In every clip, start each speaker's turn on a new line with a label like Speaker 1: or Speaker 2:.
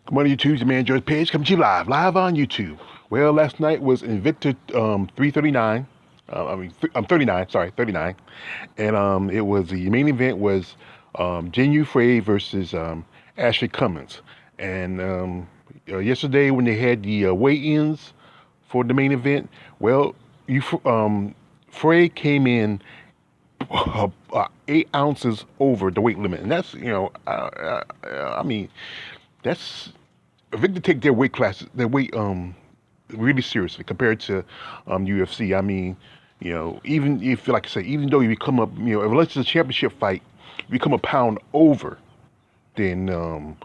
Speaker 1: Good morning, YouTube. It's your man George Page coming to you live on YouTube. Well, last night was Invicta 339. I'm 39. Sorry, 39. And it was the main event was Jin Frey versus Ashley Cummins. And yesterday when they had the weigh-ins for the main event, well, Frey came in 8 ounces over the weight limit, and that's I mean that's Victor take their weight classes, their weight really seriously compared to UFC. I mean, even if like I say, even though you become unless it's a championship fight, you become a pound over, then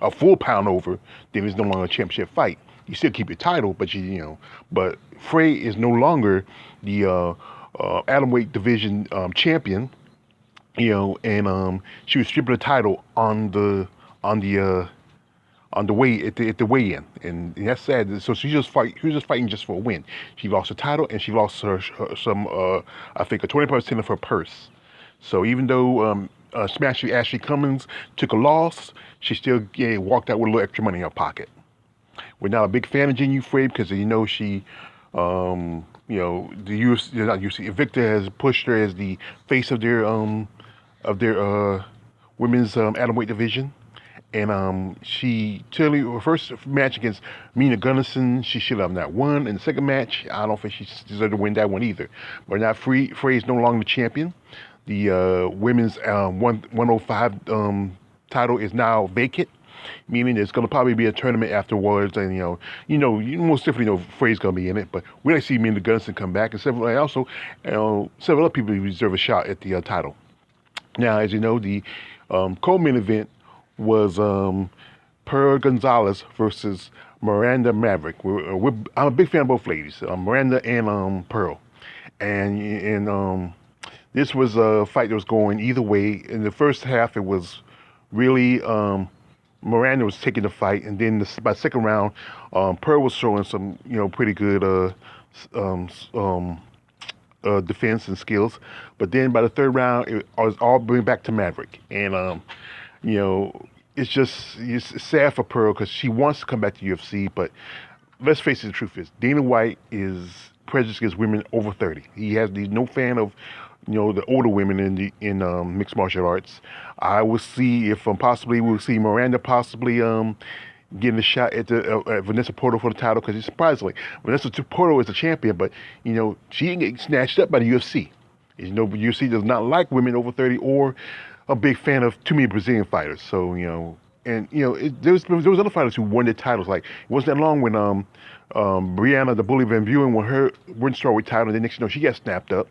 Speaker 1: a full pound over, then it's no longer a championship fight. You still keep your title, but but Frey is no longer the atom weight division champion. And she was stripping the title on the way at the weigh-in, and that's sad. So she was just fighting just for a win. She lost her title and she lost some I think a 20% of her purse. So even though Smash Ashley Cummins took a loss, she still walked out with a little extra money in her pocket. We're not a big fan of Jin Frey because she the UFC, not UFC, Invicta has pushed her as the face of their women's atomweight division. And she totally her first match against Mina Gunnison, she should have not won. In the second match, I don't think she deserved to win that one either. But now Frey is no longer the champion. The women's 105 title is now vacant, meaning there's going to probably be a tournament afterwards, and you most definitely know Frey's going to be in it. But we like to see Mina Gunnison come back, and several other people deserve a shot at the title. Now, as you know, the co-main event was Pearl Gonzalez versus Miranda Maverick. I'm a big fan of both ladies, Miranda and Pearl. And this was a fight that was going either way. In the first half, it was really Miranda was taking the fight, and then by the second round, Pearl was showing some pretty good um, um, defense and skills. But then by the third round, it was all bring back to Maverick, and you know, it's sad for Pearl because she wants to come back to UFC, but let's face it, the truth is Dana White is prejudiced against women over 30. He's no fan of the older women in mixed martial arts. I will see if possibly we'll see Miranda possibly getting a shot at the at Vanessa Porto for the title because surprisingly Vanessa Porto is the champion, but she didn't get snatched up by the UFC. UFC does not like women over 30 or a big fan of too many Brazilian fighters. So there was other fighters who won their titles. Like it wasn't that long when Brianna the Bully Van Buren won her strawweight title, and then next she got snapped up.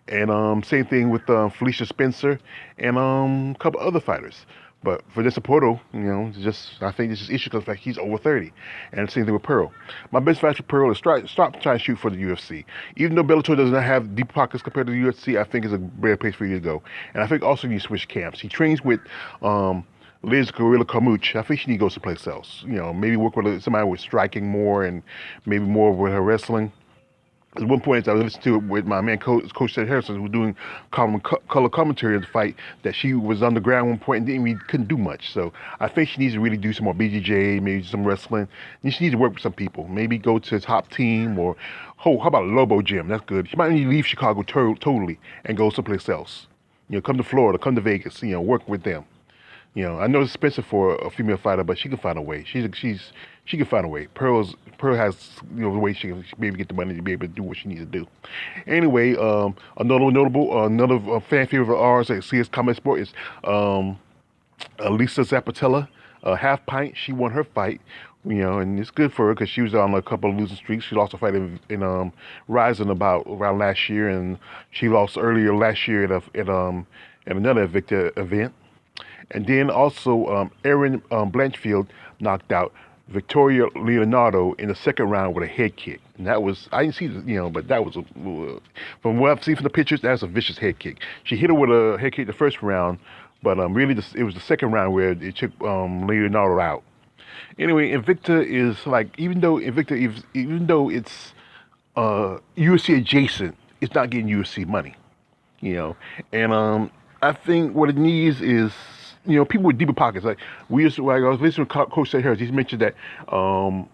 Speaker 1: And same thing with Felicia Spencer and a couple other fighters. But for this Porto, I think this is issue because like he's over 30, and same thing with Pearl. My best advice for Pearl is stop trying to shoot for the UFC. Even though Bellator does not have deep pockets compared to the UFC, I think it's a better place for you to go. And I think also you switch camps. He trains with Liz Gorilla Carmouche. I think she needs to go someplace else. Maybe work with somebody with striking more and maybe more with her wrestling. At one point, I was listening to it with my man, Coach Ted Harrison, who was doing color commentary of the fight, that she was on the ground at one point and couldn't do much. So I think she needs to really do some more BJJ, maybe some wrestling. And she needs to work with some people. Maybe go to a top team or, how about Lobo Gym? That's good. She might need to leave Chicago totally and go someplace else. Come to Florida, come to Vegas, work with them. I know it's expensive for a female fighter, but she can find a way. She can find a way. Pearl has the way she can maybe get the money to be able to do what she needs to do. Anyway, another fan favorite of ours at CS Combat Sport is Lisa Zapatella, half pint. She won her fight. And it's good for her because she was on a couple of losing streaks. She lost a fight in Rising around last year, and she lost earlier last year at another Invicta event. And then also Erin Blanchfield knocked out Victoria Leonardo in the second round with a head kick. And that was, I didn't see but that was, from what I've seen from the pictures, that was a vicious head kick. She hit her with a head kick the first round, but really it was the second round where it took Leonardo out. Anyway, Invicta is like, even though it's UFC adjacent, it's not getting UFC money, And I think what it needs is people with deeper pockets. Like we used to, like I was listening to Coach St. Harris. He mentioned that um,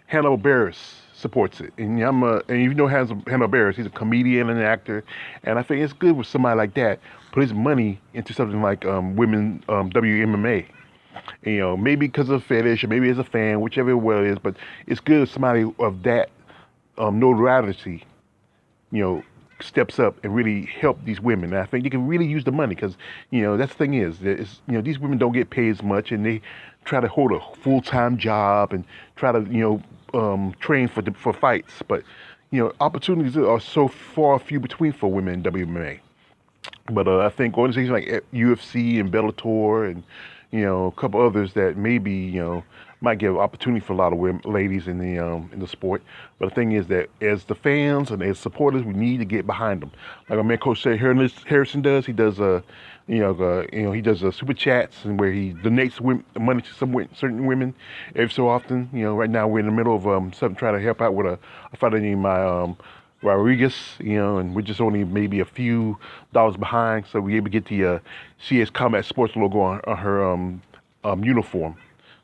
Speaker 1: Hannibal Barris supports it, and and you know Hannibal Barris, he's a comedian and an actor, and I think it's good with somebody like that put his money into something like women WMMA. Maybe because of fetish, or maybe as a fan, whichever way it is. But it's good if somebody of that notoriety, you know, steps up and really help these women. And I think you can really use the money because, that's the thing is, that these women don't get paid as much, and they try to hold a full-time job and try to, train for fights. But, opportunities are so far few between for women in WMA. But I think organizations like UFC and Bellator and a couple others that maybe might give opportunity for a lot of women, ladies in the sport. But the thing is that as the fans and as supporters, we need to get behind them. Like our man Coach Shay Harrison does. He does he does super chats and where he donates money to certain women every so often. Right now we're in the middle of something trying to help out with a fighter named Rodriguez, and we're just only maybe a few dollars behind, so we're able to get the CS Combat Sports logo on her uniform.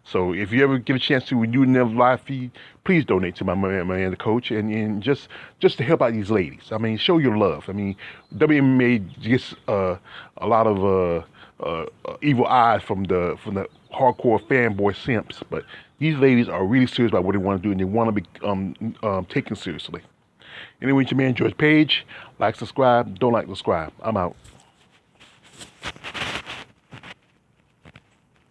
Speaker 1: So if you ever get a chance to, when you do another live feed, please donate to my man, the coach, and just to help out these ladies. I mean, show your love. I mean, WMA gets a lot of evil eyes from the hardcore fanboy simps, but these ladies are really serious about what they want to do, and they want to be taken seriously. Anyway, it's your man George Page. Like, subscribe. Don't like, subscribe. I'm out.